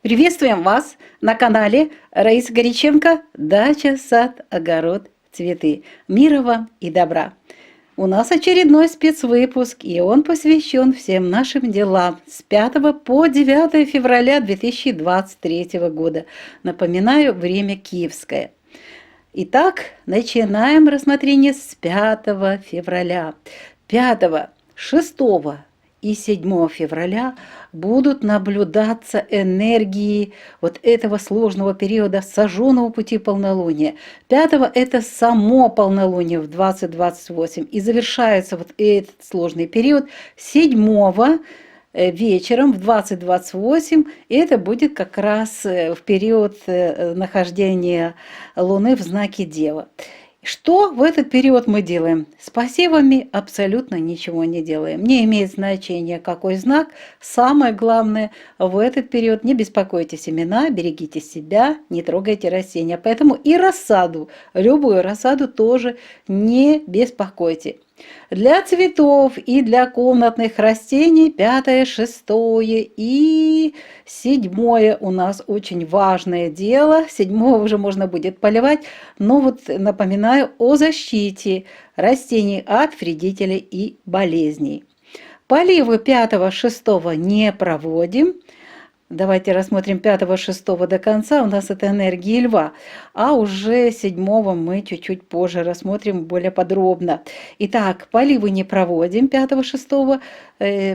Приветствуем вас на канале Раиса Горяченко «Дача, сад, огород, цветы». Мира вам и добра! У нас очередной спецвыпуск, и он посвящен всем нашим делам с 5 по 9 февраля 2023 года. Напоминаю, время киевское. Итак, начинаем рассмотрение с 5 февраля. 5, 6 и 7 февраля будут наблюдаться энергии вот этого сложного периода сожженного пути полнолуния. 5 это само полнолуние в 20:28, и завершается вот этот сложный период 7 вечером в 20:28, и это будет как раз в период нахождения Луны в знаке Дева. Что в этот период мы делаем? С посевами абсолютно ничего не делаем. Не имеет значения, какой знак. Самое главное, в этот период не беспокойте семена, берегите себя, не трогайте растения. Поэтому и рассаду, любую рассаду тоже не беспокойте. Для цветов и для комнатных растений 5, 6 и 7 у нас очень важное дело. 7 уже можно будет поливать, но вот напоминаю о защите растений от вредителей и болезней. Поливы 5, 6 не проводим. Давайте рассмотрим 5, 6 до конца. У нас это энергия льва, а уже 7 мы чуть-чуть позже рассмотрим более подробно. Итак, поливы не проводим 5, 6,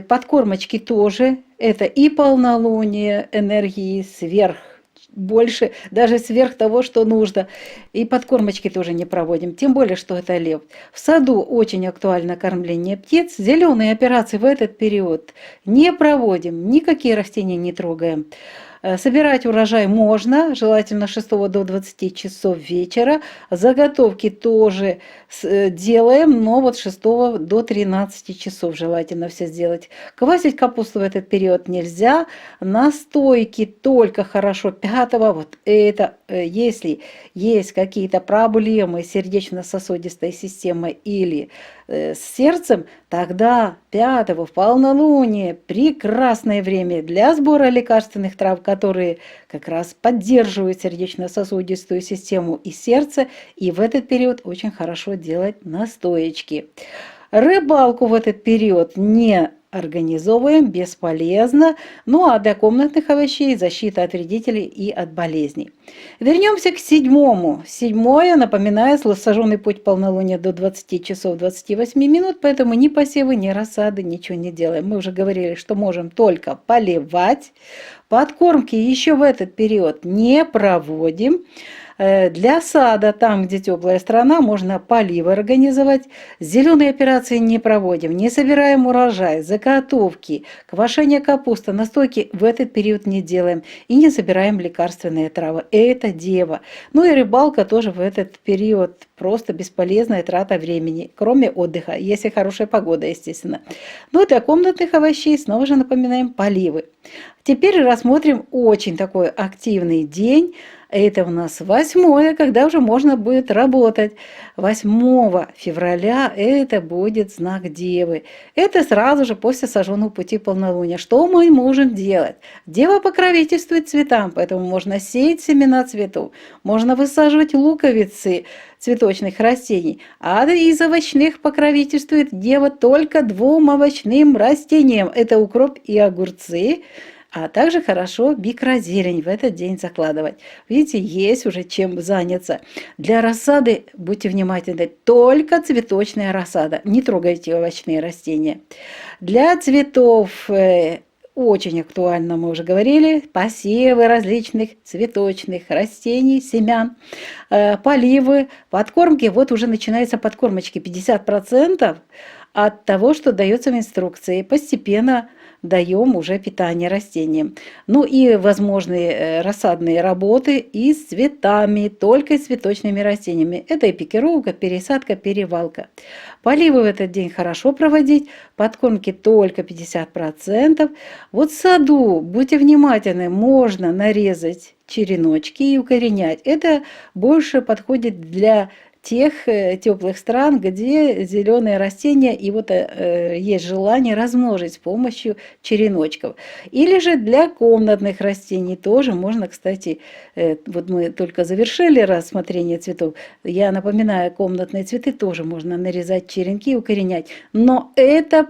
подкормочки тоже. Это и полнолуние, энергии сверх, больше, даже сверх того, что нужно. И подкормочки тоже не проводим, тем более, что это лев. В саду очень актуально кормление птиц. Зеленые операции в этот период не проводим, никакие растения не трогаем. Собирать урожай можно, желательно с 6 до 20 часов вечера. Заготовки тоже делаем, но вот с 6 до 13 часов желательно все сделать. Квасить капусту в этот период нельзя. Настойки только хорошо 5. Вот это, если есть какие-то проблемы с сердечно-сосудистой системой или с сердцем, тогда 5 в полнолуние прекрасное время для сбора лекарственных трав, которые как раз поддерживают сердечно-сосудистую систему и сердце, и в этот период очень хорошо делать настоечки. Рыбалку в этот период не организовываем, бесполезно. Ну а для комнатных овощей защита от вредителей и от болезней. Вернемся к 7. 7, напоминаю, сожженный путь полнолуния до 20 часов 28 минут, поэтому ни посевы, ни рассады, ничего не делаем. Мы уже говорили, что можем только поливать. Подкормки еще в этот период не проводим. Для сада, там, где теплая страна, можно поливы организовать. Зеленые операции не проводим, не собираем урожай, заготовки, квашение капусты, настойки в этот период не делаем и не собираем лекарственные травы. Это дева. Ну и рыбалка тоже в этот период просто бесполезная трата времени, кроме отдыха, если хорошая погода, естественно. Ну и для комнатных овощей снова же напоминаем поливы. Теперь рассмотрим очень такой активный день. Это у нас 8, когда уже можно будет работать. 8 февраля это будет знак Девы. Это сразу же после сожженного пути полнолуния. Что мы можем делать? Дева покровительствует цветам, поэтому можно сеять семена цветов, можно высаживать луковицы цветочных растений. А из овощных покровительствует Дева только 2 овощным растениям. Это укроп и огурцы. А также хорошо микрозелень в этот день закладывать. Видите, есть уже чем заняться. Для рассады, будьте внимательны, только цветочная рассада. Не трогайте овощные растения. Для цветов очень актуально, мы уже говорили, посевы различных цветочных растений, семян, поливы, подкормки. Вот уже начинаются подкормочки 50% от того, что дается в инструкции. Постепенно даем уже питание растениям. Ну и возможные рассадные работы и с цветами, только с цветочными растениями. Это и пикировка, пересадка, перевалка. Поливы в этот день хорошо проводить, подкормки только 50%. Вот в саду, будьте внимательны, можно нарезать череночки и укоренять. Это больше подходит для тех теплых стран, где зеленые растения, и вот есть желание размножить с помощью череночков. Или же для комнатных растений тоже можно, кстати, вот мы только завершили рассмотрение цветов, я напоминаю, комнатные цветы тоже можно нарезать черенки и укоренять, но это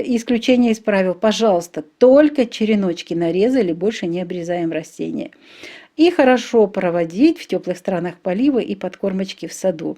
исключение из правил. Пожалуйста, только череночки нарезали, больше не обрезаем растения. И хорошо проводить в теплых странах поливы и подкормочки в саду.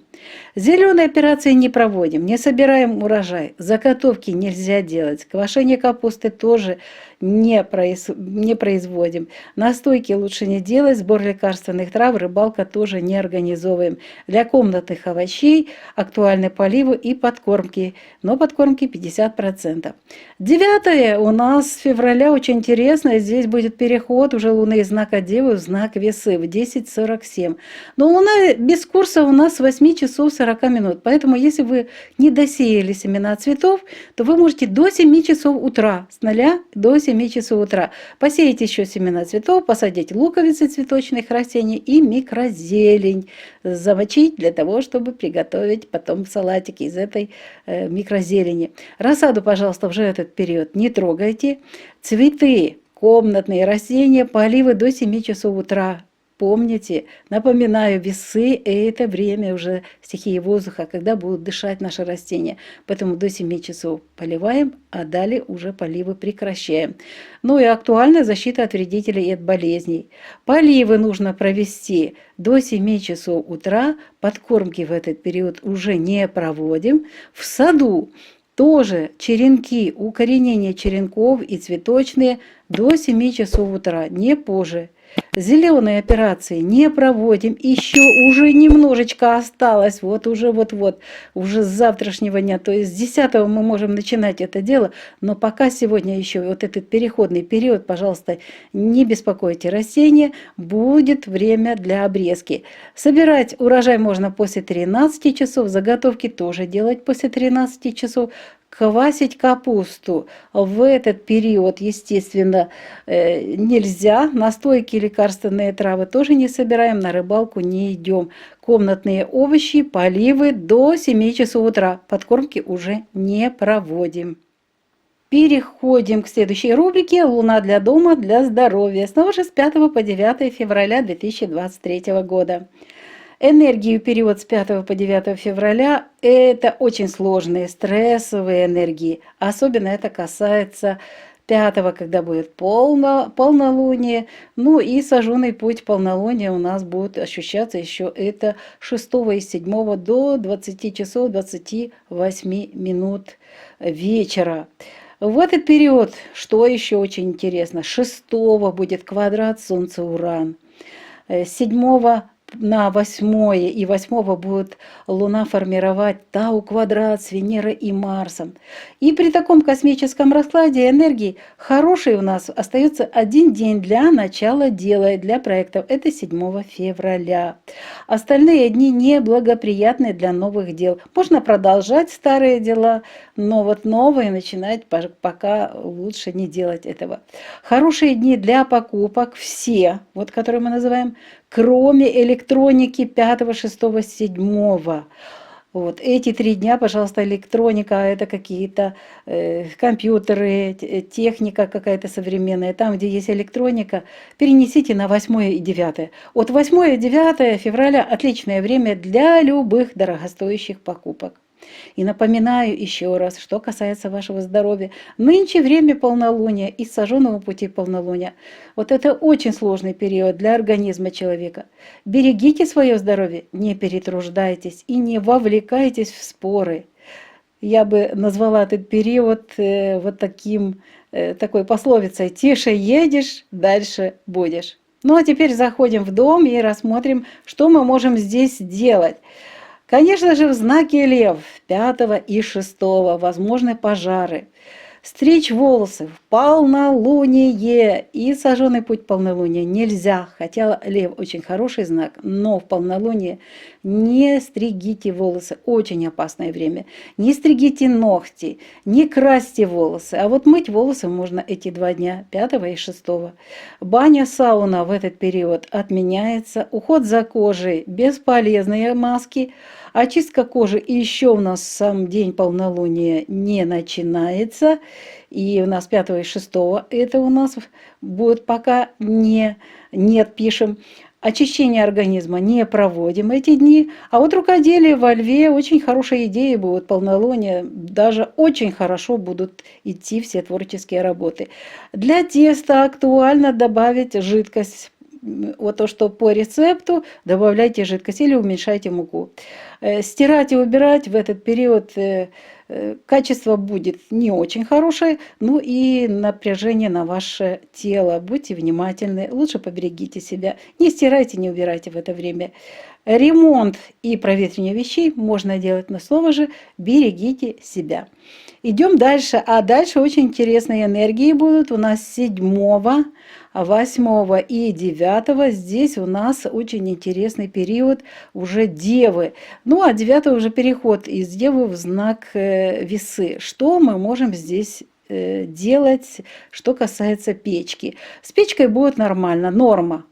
Зеленые операции не проводим, не собираем урожай, заготовки нельзя делать, квашение капусты тоже не производим, настойки лучше не делать, сбор лекарственных трав, рыбалка тоже не организовываем. Для комнатных овощей актуальны поливы и подкормки, но подкормки 50%. 9 у нас с февраля очень интересно, здесь будет переход уже Луны из знака Девы в знак Весы в 10:47. Но Луна без курса у нас с 8 часов 40 минут, поэтому если вы не досеяли семена цветов, то вы можете до 7 часов утра, с 0 до 7 часов утра посеять еще семена цветов, посадить луковицы цветочных растений и микрозелень, замочить для того, чтобы приготовить потом салатики из этой микрозелени. Рассаду, пожалуйста, уже этот период не трогайте. Цветы, комнатные растения, поливы до 7 часов утра. Помните, напоминаю, весы – это время уже стихии воздуха, когда будут дышать наши растения. Поэтому до 7 часов поливаем, а далее уже поливы прекращаем. Ну и актуальна защита от вредителей и от болезней. Поливы нужно провести до 7 часов утра, подкормки в этот период уже не проводим. В саду тоже черенки, укоренение черенков и цветочные до 7 часов утра, не позже. Зеленые операции не проводим, еще уже немножечко осталось, уже с завтрашнего дня, то есть с 10 мы можем начинать это дело, но пока сегодня еще вот этот переходный период, пожалуйста, не беспокойте растения, будет время для обрезки. Собирать урожай можно после 13 часов, заготовки тоже делать после 13 часов. Квасить капусту в этот период, естественно, нельзя. Настойки, лекарственные травы тоже не собираем, на рыбалку не идем. Комнатные овощи, поливы до 7 часов утра. Подкормки уже не проводим. Переходим к следующей рубрике «Луна для дома, для здоровья». Снова же с 5 по 9 февраля 2023 года. Энергии в период с 5 по 9 февраля – это очень сложные, стрессовые энергии. Особенно это касается 5, когда будет полнолуние. Ну и сожженный путь полнолуния у нас будет ощущаться еще это 6 и 7 до 20 часов 28 минут вечера. В этот период, что еще очень интересно, 6 будет квадрат Солнце-Уран, 7 на 8 и 8 будет Луна формировать Тау-квадрат с Венерой и Марсом. И при таком космическом раскладе энергии хороший у нас остается один день для начала дела, для проектов. Это 7 февраля. Остальные дни неблагоприятны для новых дел. Можно продолжать старые дела, но вот новые начинать пока лучше не делать этого. Хорошие дни для покупок все, вот которые мы называем, кроме электроники 5, 6, 7. Вот эти 3 дня, пожалуйста, электроника, это какие-то компьютеры, техника какая-то современная. Там, где есть электроника, перенесите на 8 и 9. От 8 и 9 февраля отличное время для любых дорогостоящих покупок. И напоминаю еще раз, что касается вашего здоровья. Нынче время полнолуния и сожженного пути полнолуния. Вот это очень сложный период для организма человека. Берегите свое здоровье, не перетруждайтесь и не вовлекайтесь в споры. Я бы назвала этот период вот такой пословицей: «Тише едешь, дальше будешь». Ну а теперь заходим в дом и рассмотрим, что мы можем здесь делать. Конечно же, в знаке Лев 5 и 6 возможны пожары. Стричь волосы в полнолуние и сожженный путь полнолуния нельзя, хотя лев очень хороший знак, но в полнолуние не стригите волосы, очень опасное время. Не стригите ногти, не красьте волосы, а вот мыть волосы можно эти 2 дня, 5 и 6. Баня, сауна в этот период отменяется, уход за кожей, бесполезные маски, очистка кожи еще у нас сам день полнолуния не начинается. И у нас 5 и 6 это у нас будет пока нет, пишем. Очищение организма не проводим эти дни. А вот рукоделие во льве очень хорошая идея будет полнолуние. Даже очень хорошо будут идти все творческие работы. Для теста актуально добавить жидкость. Вот то, что по рецепту, добавляйте жидкость или уменьшайте муку. Стирать и убирать в этот период качество будет не очень хорошее, ну и напряжение на ваше тело. Будьте внимательны, лучше поберегите себя. Не стирайте, не убирайте в это время. Ремонт и проветривание вещей можно делать, но снова же берегите себя. Идем дальше. А дальше очень интересные энергии будут у нас 7, 8 и 9. Здесь у нас очень интересный период уже Девы. Ну, а 9 уже переход из Девы в знак Весы. Что мы можем здесь делать, что касается печки? С печкой будет нормально, норма.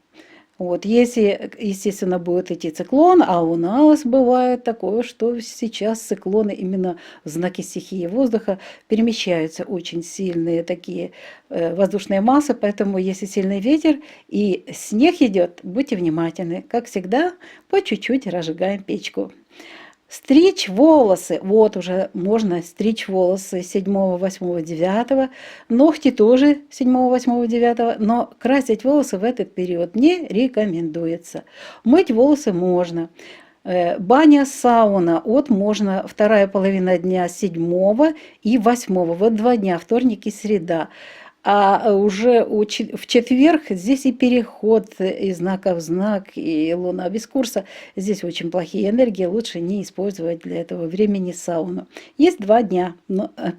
Вот, если, естественно, будет идти циклон, а у нас бывает такое, что сейчас циклоны именно в знаке стихии воздуха перемещаются очень сильные такие воздушные массы, поэтому если сильный ветер и снег идет, будьте внимательны. Как всегда, по чуть-чуть разжигаем печку. Стричь волосы. Вот уже можно стричь волосы 7, 8, 9. Ногти тоже 7, 8, 9. Но красить волосы в этот период не рекомендуется. Мыть волосы можно. Баня, сауна. Вот можно 2 половина дня 7 и 8. Вот 2 дня, вторник и среда. А уже в четверг здесь и переход из знака в знак, и луна без курса. Здесь очень плохие энергии, лучше не использовать для этого времени сауну. Есть 2 дня,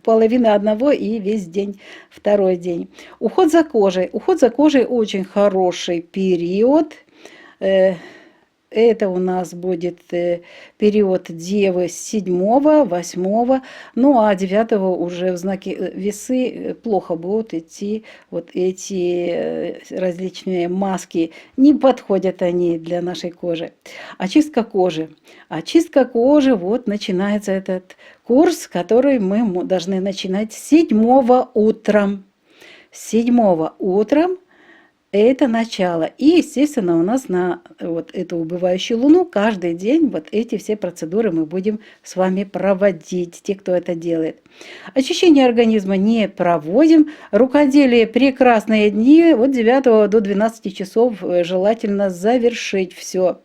половина одного и весь день, 2 день. Уход за кожей. Уход за кожей очень хороший период. Это у нас будет период Девы с 7, 8, ну а 9 уже в знаке Весы плохо будут идти вот эти различные маски. Не подходят они для нашей кожи. Очистка кожи. Очистка кожи, вот начинается этот курс, который мы должны начинать с 7 утром. С 7 утром. Это начало. И, естественно, у нас на вот эту убывающую луну каждый день вот эти все процедуры мы будем с вами проводить, те, кто это делает. Очищение организма не проводим. Рукоделие прекрасные дни. Вот 9 до 12 часов желательно завершить все.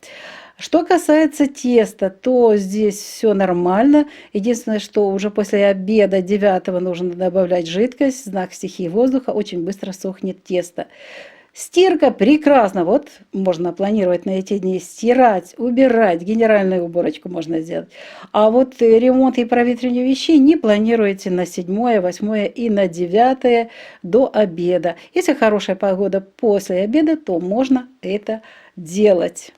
Что касается теста, то здесь все нормально. Единственное, что уже после обеда 9 нужно добавлять жидкость, знак стихии воздуха, очень быстро сохнет тесто. Стирка прекрасно, вот можно планировать на эти дни стирать, убирать, генеральную уборочку можно сделать. А вот ремонт и проветривание вещей не планируйте на 7, 8 и на 9 до обеда. Если хорошая погода после обеда, то можно это делать.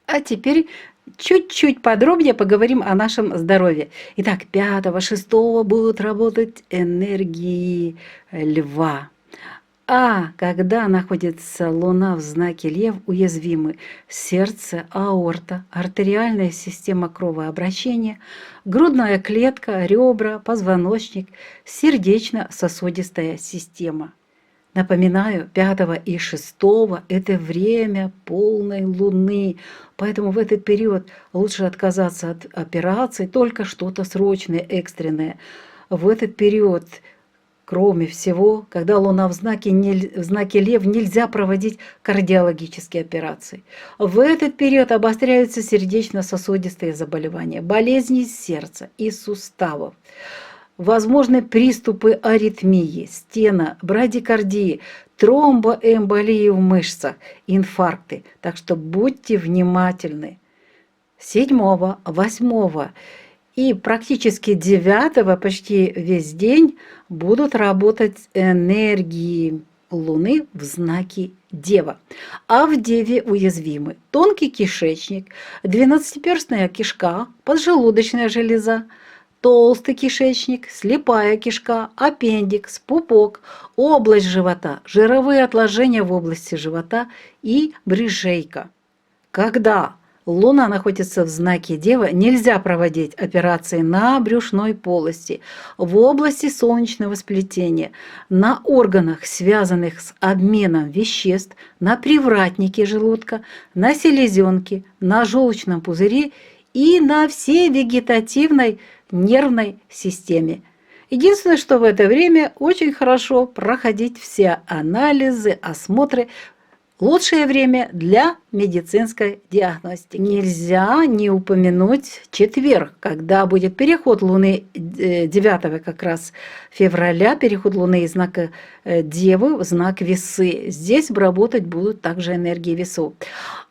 А теперь чуть-чуть подробнее поговорим о нашем здоровье. Итак, 5, 6 будут работать энергии льва. А когда находится Луна в знаке Лев, уязвимы сердце, аорта, артериальная система кровообращения, грудная клетка, ребра, позвоночник, сердечно-сосудистая система. Напоминаю, 5 и 6 это время полной Луны, поэтому в этот период лучше отказаться от операций, только что-то срочное, экстренное. В этот период, кроме всего, когда Луна в знаке Лев, нельзя проводить кардиологические операции. В этот период обостряются сердечно-сосудистые заболевания, болезни сердца и суставов. Возможны приступы аритмии, стена, брадикардии, тромбоэмболии в мышцах, инфаркты. Так что будьте внимательны. 7, 8 И практически 9 почти весь день будут работать энергии Луны в знаке Дева. А в Деве уязвимы тонкий кишечник, двенадцатиперстная кишка, поджелудочная железа, толстый кишечник, слепая кишка, аппендикс, пупок, область живота, жировые отложения в области живота и брюшейка. Когда Луна находится в знаке Дева, нельзя проводить операции на брюшной полости, в области солнечного сплетения, на органах, связанных с обменом веществ, на привратнике желудка, на селезенке, на желчном пузыре и на всей вегетативной нервной системе. Единственное, что в это время очень хорошо проходить все анализы, осмотры. Лучшее время для медицинской диагностики. Нельзя не упомянуть четверг, когда будет переход Луны 9 как раз февраля, переход Луны из знака Девы в знак Весы. Здесь работать будут также энергии весов.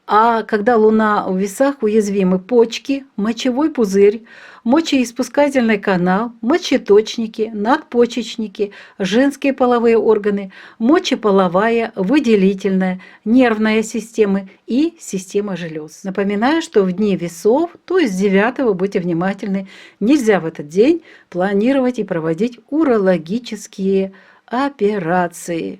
А когда Луна в весах, уязвимы почки, мочевой пузырь, мочеиспускательный канал, мочеточники, надпочечники, женские половые органы, мочеполовая, выделительная, нервная система и система желез. Напоминаю, что в дни весов, то есть 9, будьте внимательны, нельзя в этот день планировать и проводить урологические операции.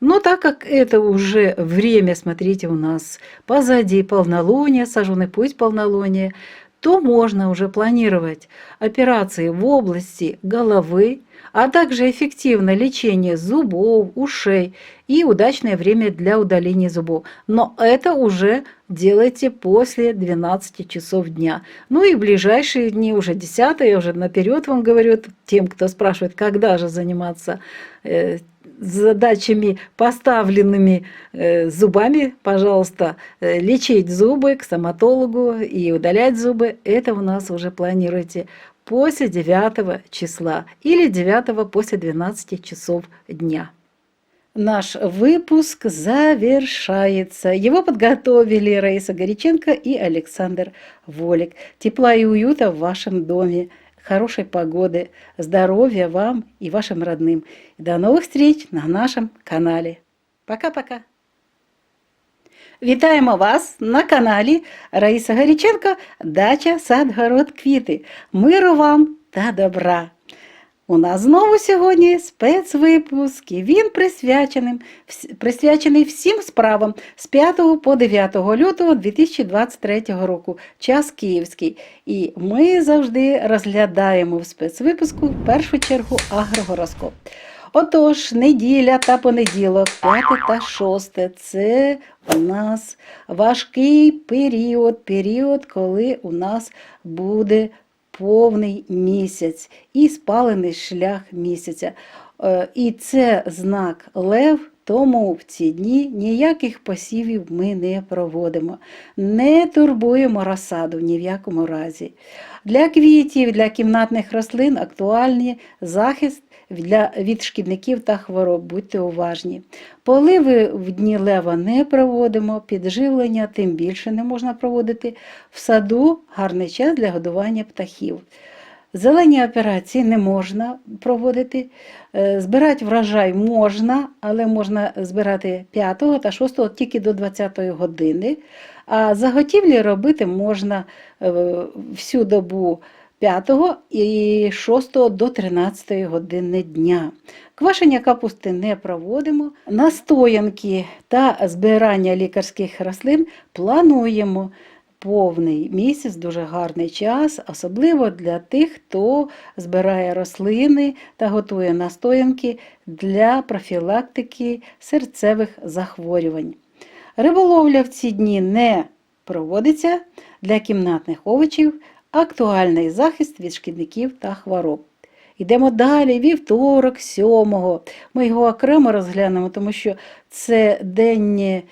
Но так как это уже время, смотрите, у нас позади полнолуния, сожженный путь полнолуния, то можно уже планировать операции в области головы, а также эффективное лечение зубов, ушей и удачное время для удаления зубов. Но это уже делайте после 12 часов дня. Ну и в ближайшие дни, уже 10, я уже наперед вам говорю, тем, кто спрашивает, когда же заниматься задачами, поставленными зубами, пожалуйста, лечить зубы к стоматологу и удалять зубы, это у нас уже планируйте после 9 числа или 9 после 12 часов дня. Наш выпуск завершается. Его подготовили Раиса Горяченко и Александр Волик. Тепла и уюта в вашем доме, хорошей погоды, здоровья вам и вашим родным. До новых встреч на нашем канале. Пока-пока. Вітаємо вас на каналі Раїса Горяченко «Дача, сад, город, квіти». Миру вам та добра! У нас знову сьогодні спецвипуск, і він присвячений всім справам з 5 по 9 лютого 2023 року, час київський. І ми завжди розглядаємо в спецвипуску в першу чергу агрогороскоп. Отож, неділя та понеділок, 5 та 6 – це у нас важкий період, коли у нас буде повний місяць і спалений шлях місяця. І це знак Лев, тому в ці дні ніяких посівів ми не проводимо. Не турбуємо розсаду ні в якому разі. Для квітів, для кімнатних рослин актуальний захист від шкідників та хвороб, будьте уважні. Поливи в дні Лева не проводимо, підживлення тим більше не можна проводити. В саду гарний час для годування птахів. Зелені операції не можна проводити. Збирати врожай можна, але можна збирати 5 та 6 тільки до 20 години. А заготівлі робити можна всю добу 5 і 6 до 13 години дня. Квашення капусти не проводимо. Настоянки та збирання лікарських рослин плануємо. Повний місяць, дуже гарний час, особливо для тих, хто збирає рослини та готує настоянки для профілактики серцевих захворювань. Риболовля в ці дні не проводиться. Для кімнатних овочів актуальний захист від шкідників та хвороб. Йдемо далі, вівторок, 7-го. Ми його окремо розглянемо, тому що це день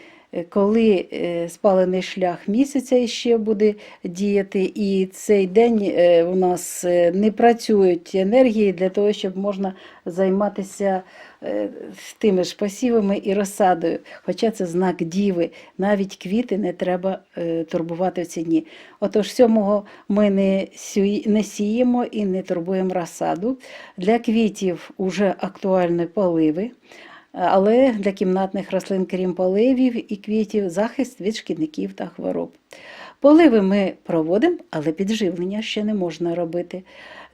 коли спалений шлях місяця ще буде діяти, і цей день у нас не працюють енергії для того, щоб можна займатися тими ж посівами і розсадою. Хоча це знак Діви, навіть квіти не треба турбувати в ці дні. Отож, 7-го ми не сіємо і не турбуємо розсаду. Для квітів вже актуальні поливи. Але для кімнатних рослин, крім поливів і квітів, захист від шкідників та хвороб. Поливи ми проводимо, але підживлення ще не можна робити.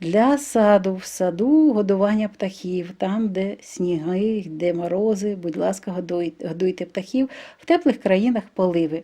Для саду, в саду годування птахів, там, де сніги, де морози, будь ласка, годуйте птахів, в теплих країнах поливи.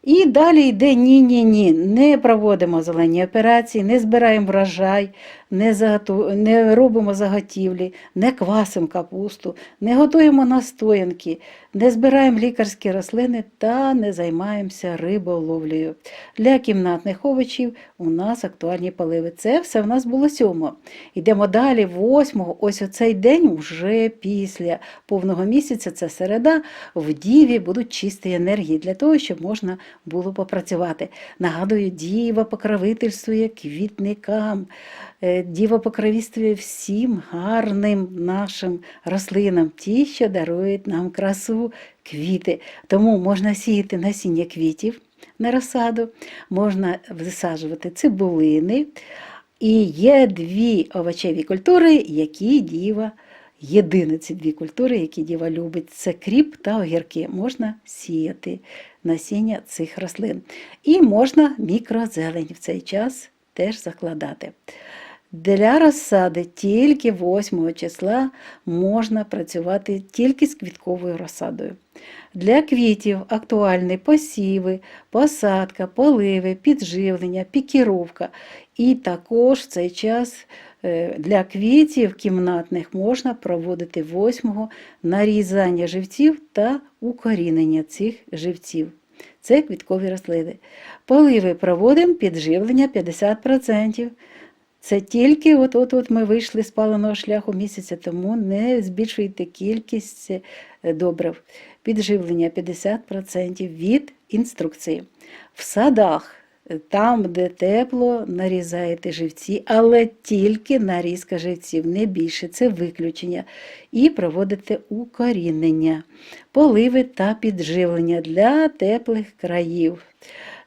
І далі йде ні, не проводимо зелені операції, не збираємо врожай, не робимо заготівлі, не квасимо капусту, не готуємо настоянки, не збираємо лікарські рослини та не займаємося риболовлею. Для кімнатних овочів у нас актуальні поливи. Це все в нас було 7-го. Йдемо далі, 8-го, ось оцей день вже після повного місяця, це середа, в Діві будуть чисті енергії для того, щоб можна було попрацювати. Нагадую, Діва покровительствує квітникам, Діва покровительствує всім гарним нашим рослинам, ті, що дарують нам красу, квіти. Тому можна сіяти насіння квітів на розсаду, можна висаджувати цибулини. І є 2 овочеві культури, які Діва єдині ці 2 культури, які Діва любить. Це кріп та огірки. Можна сіяти насіння цих рослин. І можна мікрозелень в цей час теж закладати. Для розсади тільки 8 числа можна працювати тільки з квітковою розсадою. Для квітів актуальні посіви, посадка, поливи, підживлення, пікіровка. І також в цей час для квітів кімнатних можна проводити 8-го нарізання живців та укорінення цих живців. Це квіткові рослини. Поливи проводимо, підживлення 50%. Це тільки от ми вийшли з паленого шляху місяця, тому не збільшуйте кількість добрив. Підживлення 50% від інструкції. В садах, там, де тепло, нарізаєте живці, але тільки нарізка живців, не більше, це виключення. І проводите укорінення, поливи та підживлення для теплих країв.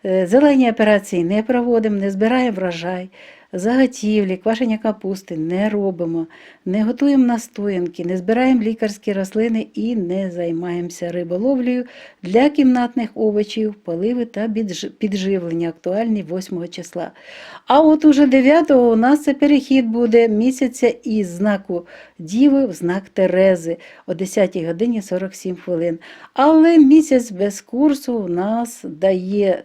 Зелені операції не проводимо, не збираємо врожай. Заготівлі, квашення капусти не робимо, не готуємо настоянки, не збираємо лікарські рослини і не займаємося риболовлею. Для кімнатних овочів поливи та підживлення актуальні 8 числа. А от уже 9-го у нас це перехід буде місяця із знаку Діви в знак Терези о 10 годині 47 хвилин. Але місяць без курсу у нас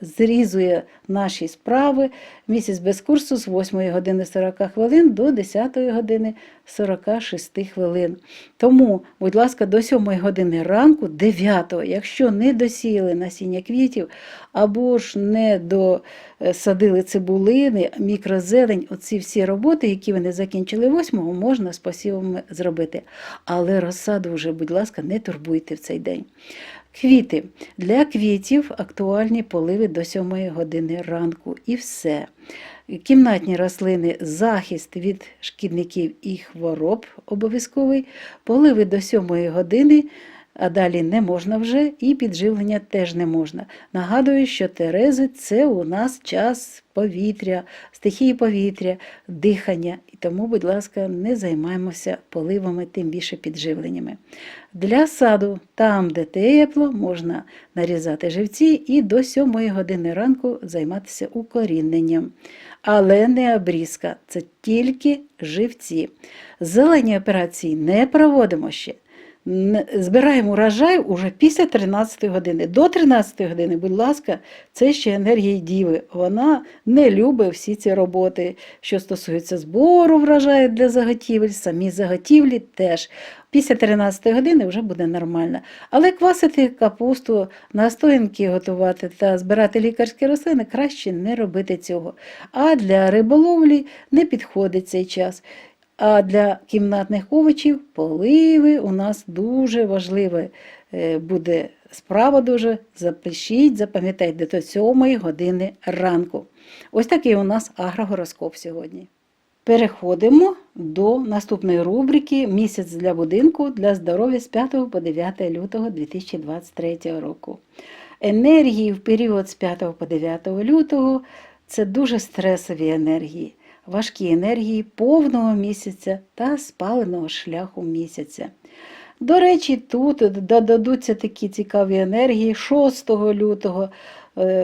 зрізує наші справи. Місяць без курсу з 8 години 40 хвилин до 10 години 46 хвилин. Тому, будь ласка, до 7 години ранку, 9-го, якщо не досіяли насіння квітів, або ж не досадили цибулини, мікрозелень, оці всі роботи, які ви не закінчили 8-го, можна з посівами зробити. Але розсаду вже, будь ласка, не турбуйте в цей день. Квіти. Для квітів актуальні поливи до 7 години ранку і все. Кімнатні рослини – захист від шкідників і хвороб обов'язковий, поливи до 7 години, а далі не можна вже, і підживлення теж не можна. Нагадую, що Терези – це у нас час повітря, стихії повітря, дихання. І тому, будь ласка, не займаємося поливами, тим більше підживленнями. Для саду, там, де тепло, можна нарізати живці і до 7 години ранку займатися укоріненням. Але не обрізка, це тільки живці. Зелені операції не проводимо ще. Збираємо урожай уже після 13 години. До 13 години, будь ласка, це ще енергія Діви. Вона не любить всі ці роботи, що стосуються збору врожаю для заготівель, самі заготівлі теж. Після 13 години вже буде нормально. Але квасити капусту, настоянки готувати та збирати лікарські рослини краще не робити цього. А для риболовлі не підходить цей час. А для кімнатних овочів поливи у нас дуже важливе буде справа дуже, запишіть, запам'ятайте до 7 години ранку. Ось такий у нас агрогороскоп сьогодні. Переходимо до наступної рубрики «Місяць для будинку для здоров'я» з 5 по 9 лютого 2023 року. Енергії в період з 5 по 9 лютого – це дуже стресові енергії, важкі енергії повного місяця та спаленого шляху місяця. До речі, тут додадуться такі цікаві енергії 6 лютого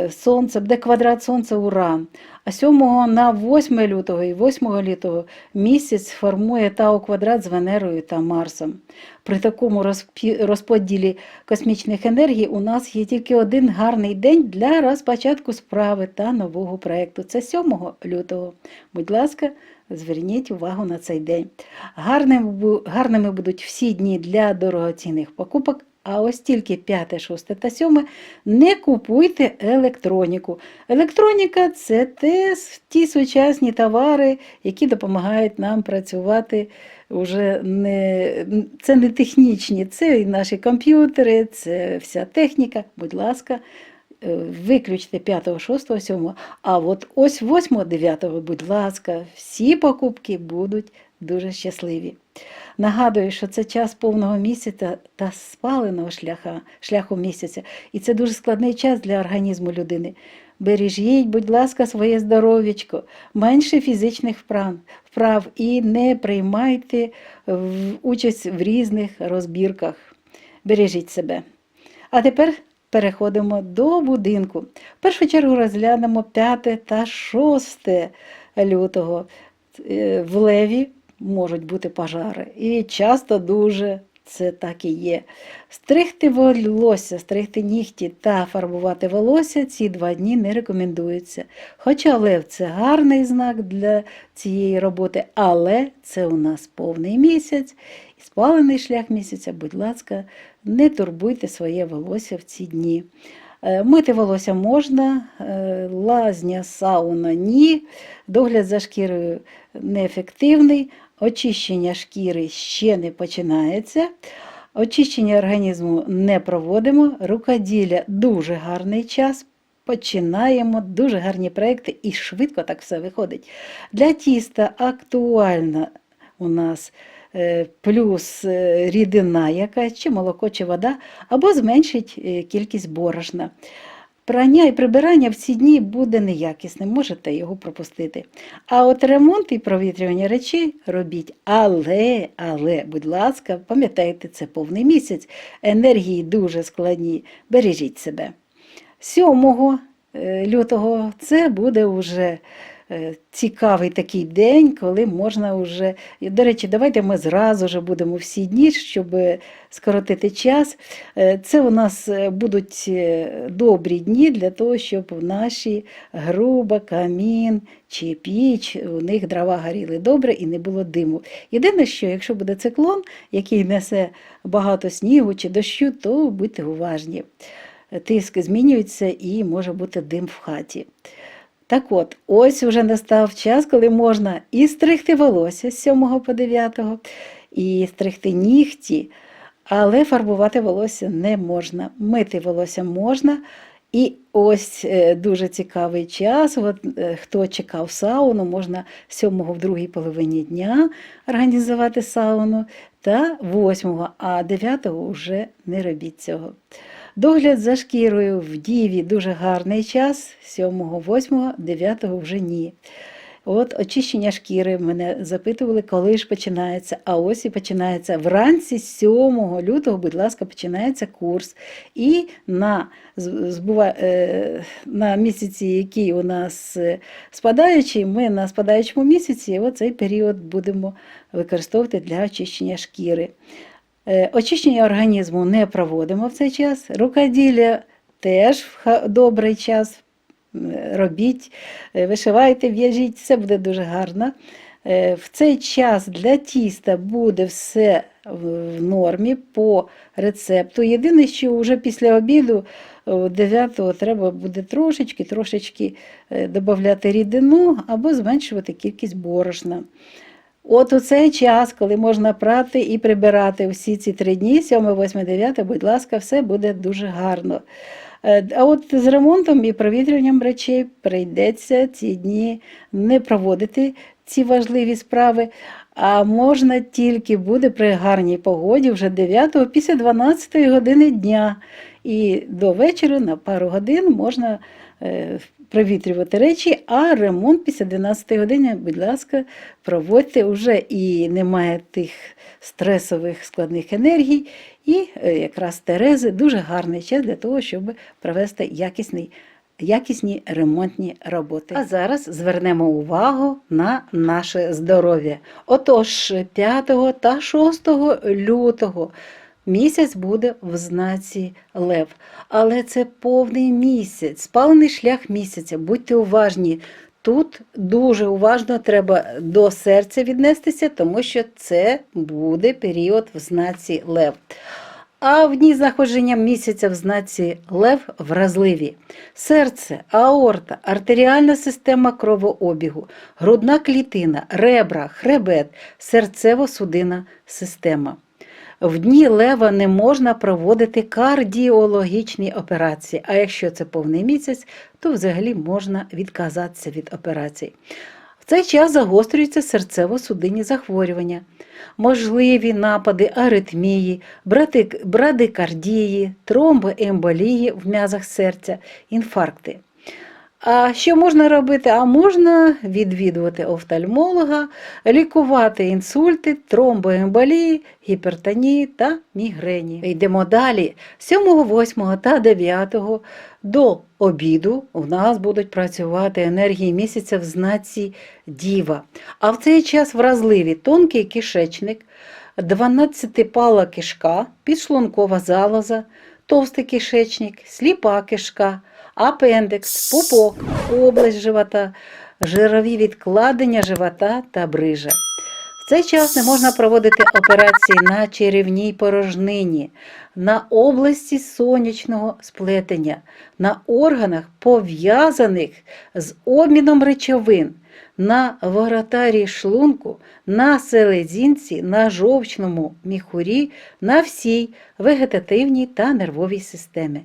Сонце, буде квадрат Сонця Уран, а 7 на 8 лютого і 8 лютого місяць формує Тау-квадрат з Венерою та Марсом. При такому розподілі космічних енергій у нас є тільки один гарний день для розпочатку справи та нового проєкту. Це 7 лютого. Будь ласка, зверніть увагу на цей день. Гарними будуть всі дні для дорогоцінних покупок, а ось тільки 5, 6 та 7 не купуйте електроніку. Електроніка – це ті сучасні товари, які допомагають нам працювати це не технічні, це і наші комп'ютери, це вся техніка. Будь ласка, виключте 5, 6, 7, а от ось 8, 9, будь ласка, всі покупки будуть дуже щасливі. Нагадую, що це час повного місяця та спаленого шляху місяця. І це дуже складний час для організму людини. Бережіть, будь ласка, своє здоров'ячко, менше фізичних вправ і не приймайте участь в різних розбірках. Бережіть себе. А тепер переходимо до будинку. В першу чергу розглянемо 5 та 6 лютого. В Леві можуть бути пожари. І часто дуже це так і є. Стригти волосся, стригти нігті та фарбувати волосся ці 2 дні не рекомендується. Хоча Лев – це гарний знак для цієї роботи, але це у нас повний місяць і спалений шлях місяця. Будь ласка, не турбуйте своє волосся в ці дні. Мити волосся можна, лазня, сауна – ні, догляд за шкірою неефективний, очищення шкіри ще не починається, очищення організму не проводимо, рукоділля – дуже гарний час, починаємо дуже гарні проекти і швидко так все виходить. Для тіста актуальна у нас плюс рідина якась, чи молоко, чи вода, або зменшить кількість борошна. Прання і прибирання в ці дні буде неякісним, можете його пропустити. А от ремонт і провітрювання речей робіть. Але, будь ласка, пам'ятайте, це повний місяць, енергії дуже складні, бережіть себе. 7 лютого це буде вже цікавий такий день, коли можна вже... До речі, давайте ми зразу ж будемо всі дні, щоб скоротити час. Це у нас будуть добрі дні для того, щоб в наші груба, камін чи піч, у них дрова горіли добре і не було диму. Єдине, що якщо буде циклон, який несе багато снігу чи дощу, то будьте уважні. Тиск змінюється і може бути дим в хаті. Так от, ось вже настав час, коли можна і стригти волосся з 7 по 9, і стригти нігті, але фарбувати волосся не можна. Мити волосся можна. І ось дуже цікавий час, хто чекав сауну, можна 7 в другій половині дня організувати сауну, та 8, а 9 вже не робіть цього. Догляд за шкірою в Діві дуже гарний час, 7, 8, 9 вже ні. От очищення шкіри, мене запитували, коли ж починається, а ось і починається. Вранці 7 лютого, будь ласка, починається курс. І на місяці, який у нас спадаючий, ми на спадаючому місяці оцей період будемо використовувати для очищення шкіри. Очищення організму не проводимо в цей час, рукоділля теж в добрий час робіть, вишивайте, в'яжіть, все буде дуже гарно. В цей час для тіста буде все в нормі по рецепту. Єдине, що вже після обіду 9-го треба буде трошечки додати рідину або зменшувати кількість борошна. От у цей час, коли можна прати і прибирати всі ці 3 дні, 7, 8, 9, будь ласка, все буде дуже гарно. А от з ремонтом і провітрюванням речей прийдеться ці дні не проводити ці важливі справи, а можна тільки буде при гарній погоді вже 9 після 12 години дня. І до вечора на пару годин можна провітрювати речі, а ремонт після 12 години, будь ласка, проводьте вже і немає тих стресових складних енергій. І якраз Терези дуже гарний час для того, щоб провести якісні ремонтні роботи. А зараз звернемо увагу на наше здоров'я. Отож, 5 та 6 лютого місяць буде в знаці Лев. Але це повний місяць, спалений шлях місяця. Будьте уважні. Тут дуже уважно треба до серця віднестися, тому що це буде період в знаці Лев. А в дні знаходження місяця в знаці Лев вразливі. Серце, аорта, артеріальна система кровообігу, грудна клітина, ребра, хребет, серцево-судинна система. В дні Лева не можна проводити кардіологічні операції, а якщо це повний місяць, то взагалі можна відказатися від операцій. В цей час загострюються серцево-судинні захворювання, можливі напади аритмії, брадикардії, тромбоемболії в м'язах серця, інфаркти. А що можна робити? А можна відвідувати офтальмолога, лікувати інсульти, тромбоемболії, гіпертонії та мігрені. Йдемо далі. 7, 8 та 9 до обіду у нас будуть працювати енергії місяця в знаці Діва. А в цей час вразливі тонкий кишечник, 12-пала кишка, підшлункова залоза, товстий кишечник, сліпа кишка, апендикс, пупок, область живота, жирові відкладення живота та брижа. В цей час не можна проводити операції на черевній порожнині, на області сонячного сплетення, на органах, пов'язаних з обміном речовин, на воротарі шлунку, на селезінці, на жовчному міхурі, на всій вегетативній та нервовій системі.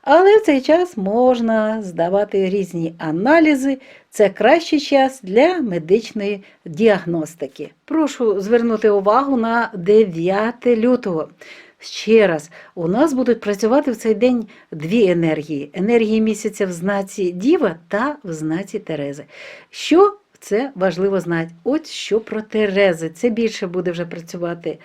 Але в цей час можна здавати різні аналізи, це кращий час для медичної діагностики. Прошу звернути увагу на 9 лютого. Ще раз, у нас будуть працювати в цей день 2 енергії. Енергії місяця в знаці Діва та в знаці Терези. Що це важливо знати? От що про Терези. Це більше буде вже працювати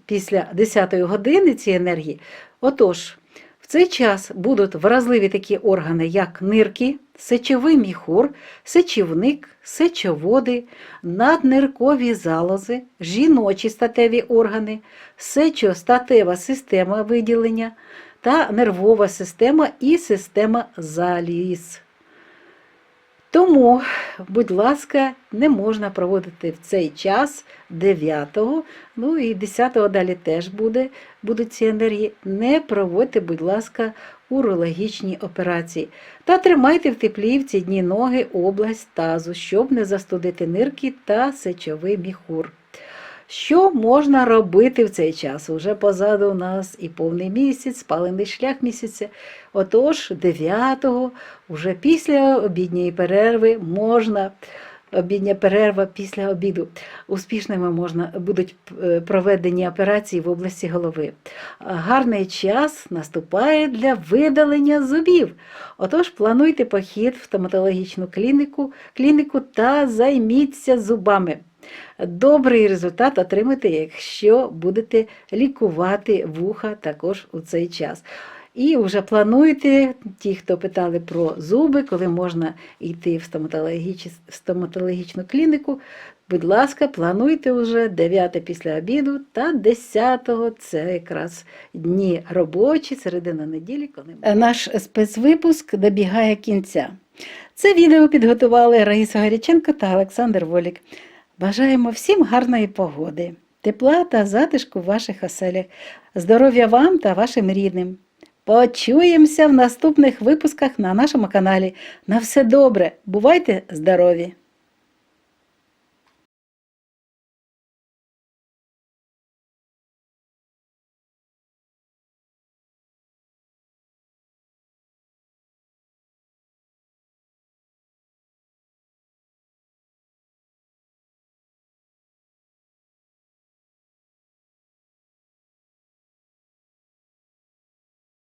після 10-ї години ці енергії. Отож, в цей час будуть вразливі такі органи, як нирки, сечовий міхур, сечівник, сечоводи, надниркові залози, жіночі статеві органи, сечостатева система виділення та нервова система і система заліз. Тому, будь ласка, не можна проводити в цей час 9-го, ну і 10-го далі теж будуть ці енергії. Не проводьте, будь ласка, урологічні операції. Та тримайте в теплі в ці дні ноги, область тазу, щоб не застудити нирки та сечовий міхур. Що можна робити в цей час? Уже позаду у нас і повний місяць, спалений шлях місяця. Отож, 9-го, вже після обідньої перерви можна, обідня перерва після обіду, успішними будуть проведені операції в області голови. Гарний час наступає для видалення зубів. Отож, плануйте похід в стоматологічну клініку та займіться зубами. Добрий результат отримаєте, якщо будете лікувати вуха також у цей час. І вже плануйте, ті, хто питали про зуби, коли можна йти в стоматологічну клініку, будь ласка, плануйте вже 9 після обіду та 10-го, це якраз дні робочі, середина неділі. Коли наш спецвипуск добігає кінця. Це відео підготували Раїса Горяченко та Олександр Волік. Бажаємо всім гарної погоди, тепла та затишку в ваших оселях, здоров'я вам та вашим рідним. Почуємося в наступних випусках на нашому каналі. На все добре, бувайте здорові!